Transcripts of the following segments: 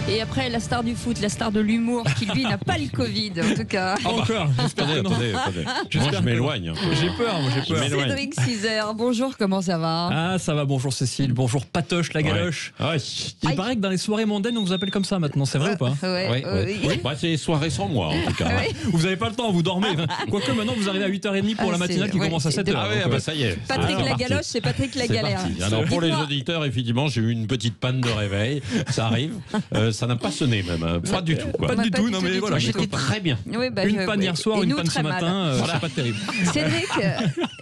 Et après, la star du foot, la star de l'humour, qui lui n'a pas le Covid, en tout cas. Encore. Attendez. Moi, je m'éloigne. J'ai peur. Cédric Cizer, bonjour, comment ça va? Ah, ça va, bonjour Cécile, bonjour Patoche, la galoche. Ouais. Il paraît que dans les soirées mondaines, on vous appelle comme ça maintenant, c'est vrai ou pas? Oui. Bah, c'est les soirées sans moi, en tout cas. Vous n'avez pas le temps, vous dormez. Quoique maintenant, vous arrivez à 8h30 pour la matinale qui commence à 7h. Ah ouais, bah ça y est. Patrick la galoche, c'est Patrick la galère. Alors pour les auditeurs, effectivement, j'ai eu une petite panne de réveil. Ça arrive. Ça n'a pas sonné même. Pas du tout. Quoi. Pas du tout, non mais voilà. J'étais très bien. Oui, bah, Une panne hier soir, une panne ce matin, c'est pas terrible.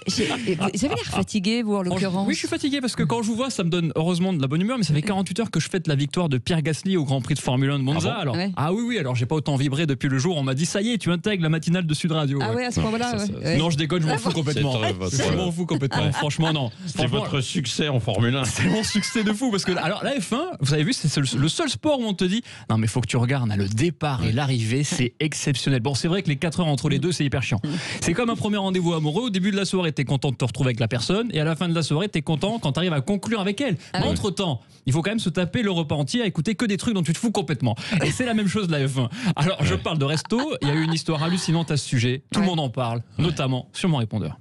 Cédric, vous avez l'air fatigué, vous, en l'occurrence. Oui, je suis fatigué parce que quand je vous vois, ça me donne heureusement de la bonne humeur, mais ça fait 48 heures que je fête la victoire de Pierre Gasly au Grand Prix de Formule 1 de Monza. Ah bon oui, alors j'ai pas autant vibré depuis le jour où on m'a dit ça y est, tu intègres la matinale de Sud Radio. Ah ouais, à ce moment-là. Non, je déconne, je m'en fous complètement. Je m'en fous complètement. Franchement, non. C'est votre succès en Formule 1. C'est mon succès de fou parce que alors la F1, vous avez vu, c'est le seul sport où on te dit non mais faut que tu regardes le départ et l'arrivée, c'est exceptionnel. Bon, c'est vrai que les 4 heures entre les deux, c'est hyper chiant. C'est comme un premier rendez-vous amoureux. Au début de la soirée, t'es content de te retrouver avec la personne et à la fin de la soirée, t'es content quand t'arrives à conclure avec elle. Mais entre-temps, il faut quand même se taper le repas entier à écouter que des trucs dont tu te fous complètement. Et c'est la même chose de la F1. Alors, je parle de resto, il y a eu une histoire hallucinante à ce sujet. Tout le monde en parle, notamment sur mon répondeur.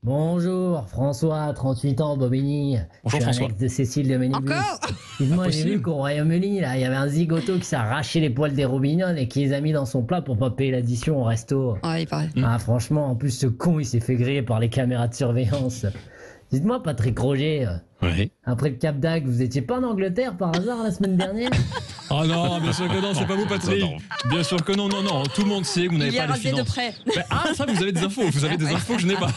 Bonjour, François, 38 ans, Bobigny. Bonjour je suis François. un ex de Cécile de Ménibus. Encore? Dites-moi, j'ai vu qu'au Royaume-Uni, là, il y avait un zigoto qui s'est arraché les poils des roubignones et qui les a mis dans son plat pour pas payer l'addition au resto. Ouais, il paraît. Ah, franchement, en plus, ce con, il s'est fait griller par les caméras de surveillance. Dites-moi, Patrick Roger, Oui. après le Cap d'Agde, vous étiez pas en Angleterre par hasard la semaine dernière? Ah non, bien sûr que non, c'est pas vous Patrick. Bien sûr que non, tout le monde sait que vous n'avez Il y a pas les rasé de finances. près. Ah ça, vous avez des infos, que je n'ai pas.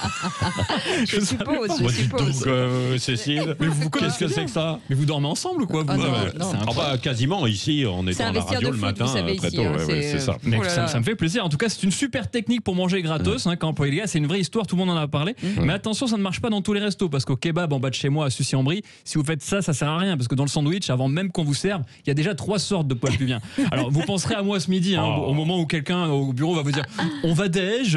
Je suppose. Donc, Cécile, qu'est-ce que c'est que ça? Mais vous dormez ensemble ou quoi vous? non. C'est incroyable. Ah bah, quasiment ici, on est C'est dans un la vestiaire radio de le foot, matin vous savez, très ici, tôt. hein, C'est ça. Mec, Oh là là. ça me fait plaisir. En tout cas, c'est une super technique pour manger gratos. Quand employé les gars, c'est une vraie histoire. Tout le monde en a parlé. Mais attention, ça ne marche pas dans tous les restos parce qu'au kebab en bas de chez moi à Sucy-en-Brie, si vous faites ça, ça sert à rien parce que dans le sandwich, avant même qu'on vous serve, il y a déjà 3 sortes de poils pubiens. Alors vous penserez à moi ce midi, au moment où quelqu'un au bureau va vous dire on va déj,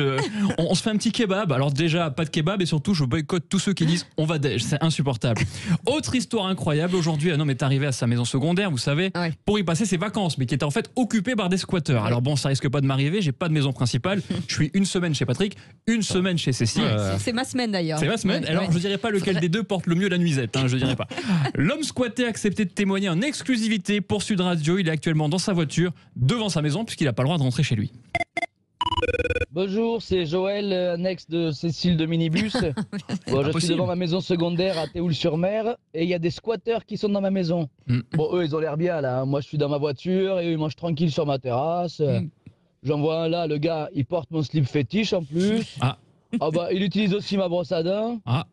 on se fait un petit kebab. Alors déjà pas de kebab et surtout je boycotte tous ceux qui disent on va déj, c'est insupportable. Autre histoire incroyable, aujourd'hui un homme est arrivé à sa maison secondaire, vous savez, pour y passer ses vacances, mais qui était en fait occupé par des squatteurs. Alors bon, ça risque pas de m'arriver, j'ai pas de maison principale, je suis une semaine chez Patrick, une semaine chez Cécile. C'est ma semaine d'ailleurs. C'est ma semaine. Alors je dirais pas lequel des deux porte le mieux la nuisette, je dirais pas. L'homme squatté a accepté de témoigner en exclusivité pour Sud Radio. Il est actuellement dans sa voiture devant sa maison puisqu'il n'a pas le droit de rentrer chez lui. Bonjour, c'est Joël, annexe de Cécile de Minibus. Bon, je suis devant ma maison secondaire à Théoul-sur-Mer et il y a des squatteurs qui sont dans ma maison. Bon, eux, ils ont l'air bien là. Moi, je suis dans ma voiture et eux, ils mangent tranquille sur ma terrasse. J'en vois un là, le gars, il porte mon slip fétiche en plus. Ah bah, il utilise aussi ma brosse à dents. Ah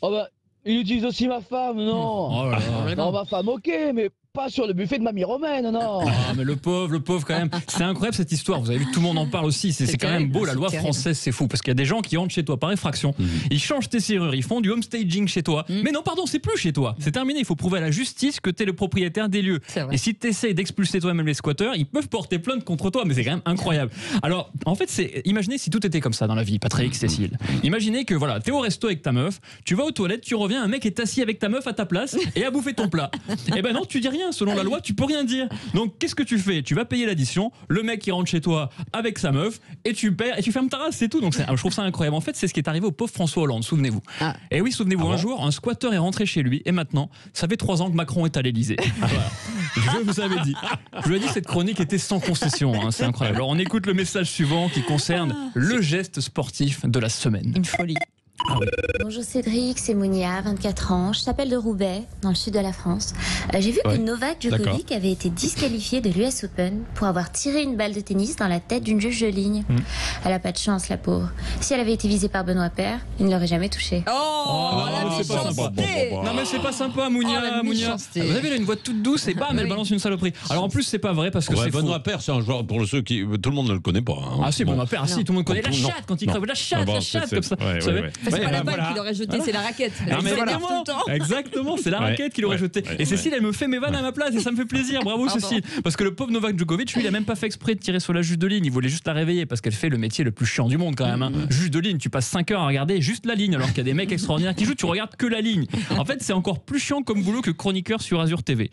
bah, il utilise aussi ma femme, non. Oh là là. Non, ma femme, ok, mais pas sur le buffet de mamie romaine, non. Ah, mais le pauvre quand même. C'est incroyable cette histoire. Vous avez vu, tout le monde en parle aussi. C'est quand même beau. La loi française, c'est fou. Parce qu'il y a des gens qui rentrent chez toi par effraction. Ils changent tes serrures. Ils font du homestaging chez toi. Mais non, pardon, c'est plus chez toi. C'est terminé. Il faut prouver à la justice que t'es le propriétaire des lieux. Et si tu essaies d'expulser toi-même les squatteurs, ils peuvent porter plainte contre toi. Mais c'est quand même incroyable. Alors, en fait, imaginez si tout était comme ça dans la vie, Patrick, Cécile. Imaginez que voilà, t'es au resto avec ta meuf, tu vas aux toilettes, tu reviens, un mec est assis avec ta meuf à ta place et a bouffé ton plat. Et ben non, tu dis rien. Selon la loi, tu peux rien dire. Donc qu'est-ce que tu fais? Tu vas payer l'addition, le mec qui rentre chez toi avec sa meuf et tu perds et tu fermes ta race, c'est tout. Donc je trouve ça incroyable. En fait, c'est ce qui est arrivé au pauvre François Hollande, souvenez-vous. Et oui, souvenez-vous, un jour, un squatteur est rentré chez lui et maintenant, ça fait 3 ans que Macron est à l'Elysée. Voilà. Je vous avais dit. Je vous ai dit, cette chronique était sans concession, c'est incroyable. Alors on écoute le message suivant qui concerne le geste sportif de la semaine. Une folie. Ah oui. Bonjour Cédric, c'est Mounia, 24 ans. Je t'appelle de Roubaix, dans le sud de la France. J'ai vu que Novak Djokovic avait été disqualifié de l'US Open pour avoir tiré une balle de tennis dans la tête d'une juge de ligne. Elle a pas de chance, la pauvre. Si elle avait été visée par Benoît Paire, il ne l'aurait jamais touchée. C'est pas sympa. Non mais c'est pas sympa, Mounia. Mounia. Vous avez là une voix toute douce et bam, elle balance une saloperie. Alors en plus c'est pas vrai parce que c'est faux. Benoît Paire, c'est un joueur pour ceux qui tout le monde ne le connaît pas. Ah si, Benoît Paire, si tout le monde connaît la chatte quand il crève la chatte comme ça. Vous savez. C'est pas la balle qu'il aurait jetée, c'est la raquette. Exactement, c'est la raquette qu'il aurait jetée. Et Cécile, elle me fait mes vannes à ma place et ça me fait plaisir. Bravo Cécile. Parce que le pauvre Novak Djokovic, lui, il a même pas fait exprès de tirer sur la juge de ligne. Il voulait juste la réveiller parce qu'elle fait le métier le plus chiant du monde quand même. Juge de ligne, tu passes 5 heures à regarder juste la ligne alors qu'il y a des mecs extraordinaires qui jouent, tu regardes que la ligne. En fait, c'est encore plus chiant comme boulot que chroniqueur sur Azure TV.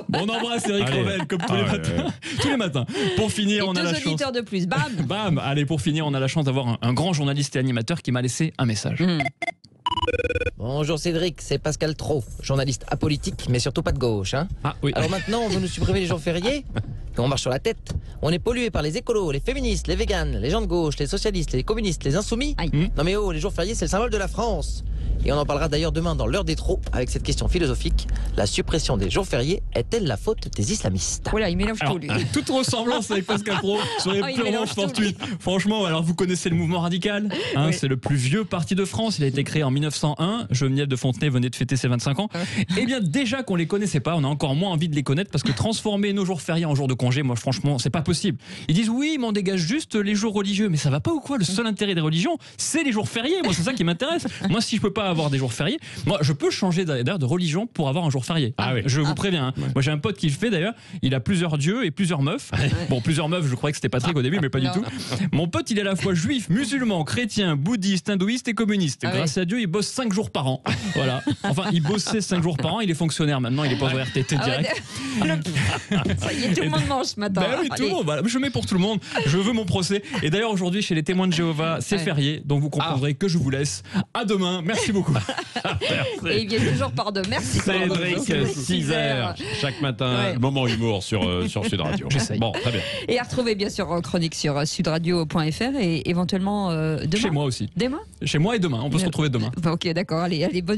Bon, on embrasse Eric Revel comme tous les matins. Tous les matins. Pour finir, et on a la chance. 2 auditeurs de plus, bam. Bam. Allez, pour finir, on a la chance d'avoir un grand journaliste et animateur qui m'a laissé un message. Bonjour Cédric, c'est Pascal Trot, journaliste apolitique, mais surtout pas de gauche. Hein. Ah oui. Alors maintenant, vous nous supprimez les jours fériés. Quand on marche sur la tête, on est pollué par les écolos, les féministes, les véganes, les gens de gauche, les socialistes, les communistes, les insoumis. Non mais oh, les jours fériés, c'est le symbole de la France. Et on en parlera d'ailleurs demain dans l'heure des trous avec cette question philosophique. La suppression des jours fériés est-elle la faute des islamistes? Voilà, il mélange tout, lui. Toute ressemblance avec Pascal Pro serait purement fortuite. Franchement, alors vous connaissez le mouvement radical, hein, oui. C'est le plus vieux parti de France. Il a été créé en 1901. Geneviève de Fontenay venait de fêter ses 25 ans. Eh bien, déjà qu'on les connaissait pas, on a encore moins envie de les connaître parce que transformer nos jours fériés en jours de congé, moi, franchement, c'est pas possible. Ils disent oui, mais on dégage juste les jours religieux. Mais ça va pas ou quoi? Le seul intérêt des religions, c'est les jours fériés. Moi, c'est ça qui m'intéresse. Moi, si je peux pas avoir des jours fériés, moi, je peux changer d'ailleurs de religion pour avoir un jour férié. Ah oui. Je vous préviens. Hein. Ouais. Moi, j'ai un pote qui le fait d'ailleurs. Il a plusieurs dieux et plusieurs meufs. Bon, plusieurs meufs, je croyais que c'était Patrick au début, mais pas du tout. Mon pote, il est à la fois juif, musulman, chrétien, bouddhiste, hindouiste et communiste. Grâce à Dieu, il bosse 5 jours par an. Voilà. Enfin, il bossait 5 jours par an. Il est fonctionnaire maintenant. Il est pas au RTT direct. Ça y est, tout le monde mange ce matin. Ben oui, tout le monde. Voilà. Je mets pour tout le monde. Je veux mon procès. Et d'ailleurs, aujourd'hui, chez les témoins de Jéhovah, c'est férié. Donc, vous comprendrez que je vous laisse. À demain. Merci beaucoup. Et il vient toujours par deux. Merci. Cédric, 6h chaque matin. Le moment humour sur Sud Radio. J'essaye. Bon, très bien. Et à retrouver bien sûr en chronique sur sudradio.fr et éventuellement demain. Chez moi aussi. Demain. Chez moi et demain. On peut se retrouver demain. Ok, d'accord. Allez, bonne